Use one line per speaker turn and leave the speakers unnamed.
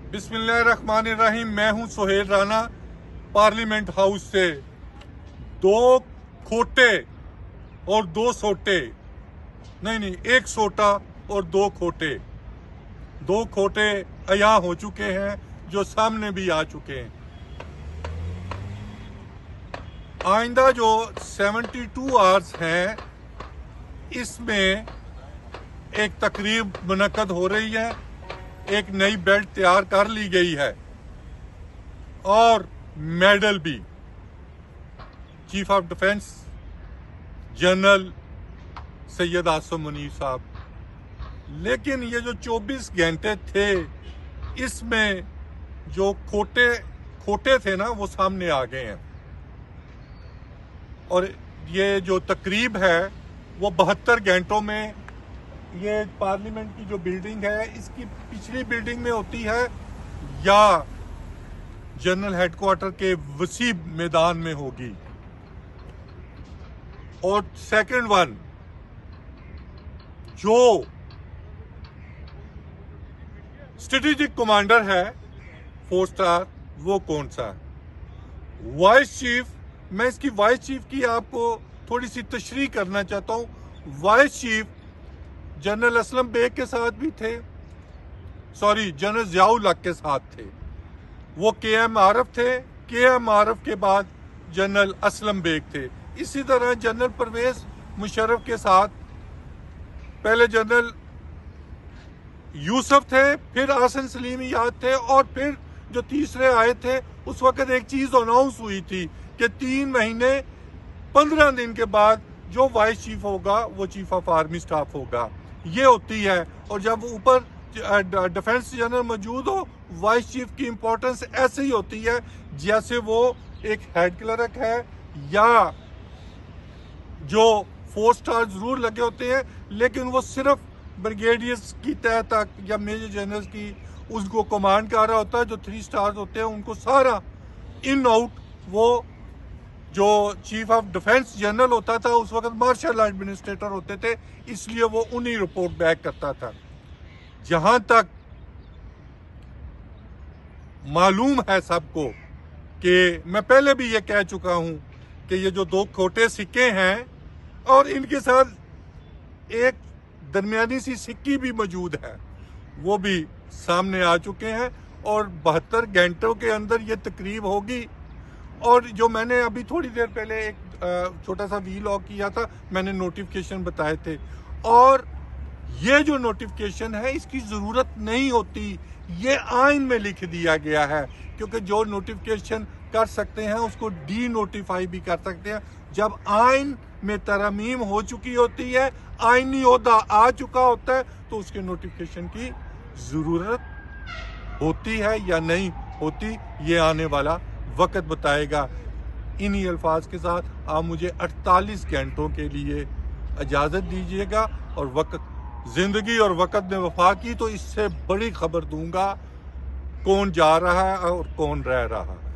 बिस्मिल्लाहिर्रहमानिर्रहीम। मैं हूं सोहेल राना, पार्लियामेंट हाउस से। दो खोटे और दो सोटे, नहीं, एक सोटा और दो खोटे अया हो चुके हैं, जो सामने भी आ चुके हैं। आइंदा जो 72 आवर्स हैं, इसमें एक तकरीब मुनक्कद हो रही है। एक नई बेल्ट तैयार कर ली गई है और मेडल भी। Chief of defence general Syed Asim Munir साहब। लेकिन ये जो 24 घंटे थे, इसमें जो खोटे थे ना, वो सामने आ गए हैं। और ये जो तकरीब है वो 72 घंटों में, ये पार्लियामेंट की जो बिल्डिंग है, इसकी पिछली बिल्डिंग में होती है या जनरल हेडक्वार्टर के वसी मैदान में होगी। और सेकंड वन, जो स्ट्रेटेजिक कमांडर है 4 स्टार, वो कौन सा है? Vice chief. मैं इसकी वाइस चीफ की आपको थोड़ी सी तशरीह करना चाहता हूं। Vice chief general Aslam Beg के साथ भी थे, जनरल जियाउल हक के साथ थे। वो KM आरफ थे। KM आरफ के बाद जनरल असलम बेग थे। इसी तरह जनरल परवेज मुशर्रफ के साथ पहले जनरल यूसुफ थे, फिर आसन सलीम याद थे, और फिर जो तीसरे आए थे, उस वक्त एक चीज अनाउंस हुई थी कि 3 महीने 15 दिन के बाद जो वाइस चीफ होगा वो चीफ ऑफ आर्मी स्टाफ होगा। ये होती है। और जब ऊपर डिफेंस जनरल मौजूद हो, वाइस चीफ की इंपॉर्टेंस ऐसे ही होती है जैसे वो एक हेड क्लर्क है, या जो 4 स्टार जरूर लगे होते हैं, लेकिन वो सिर्फ ब्रिगेडियर्स की तय तक या मेजर जनरल्स की उसको कमांड कर रहा होता है। जो 3 स्टार्स होते हैं, उनको सारा इन आउट, वो जो चीफ ऑफ डिफेंस जनरल होता था उस वक्त मार्शल एडमिनिस्ट्रेटर होते थे, इसलिए वो उन्हीं रिपोर्ट बैक करता था। जहां तक मालूम है सबको, कि मैं पहले भी ये कह चुका हूं कि ये जो 2 खोटे सिक्के हैं, और इनके साथ एक दरमियानी सी सिक्की भी मौजूद है, वो भी सामने आ चुके हैं। और 72 घंटों के अंदर ये तकरीब होगी। और जो मैंने अभी थोड़ी देर पहले एक छोटा सा वीलॉग किया था, मैंने नोटिफिकेशन बताए थे। और ये जो नोटिफिकेशन है, इसकी ज़रूरत नहीं होती। ये आइन में लिख दिया गया है, क्योंकि जो नोटिफिकेशन कर सकते हैं उसको डी नोटिफाई भी कर सकते हैं। जब आइन में तरमीम हो चुकी होती है, आइनी ओहदा आ चुका होता है, तो उसके नोटिफिकेशन की ज़रूरत होती है या नहीं होती, ये आने वाला वक्त बताएगा। इन्हीं अल्फाज के साथ आप मुझे 48 घंटों के लिए इजाज़त दीजिएगा। और वक्त, जिंदगी और वक्त ने वफा की तो इससे बड़ी खबर दूंगा कौन जा रहा है और कौन रह रहा है।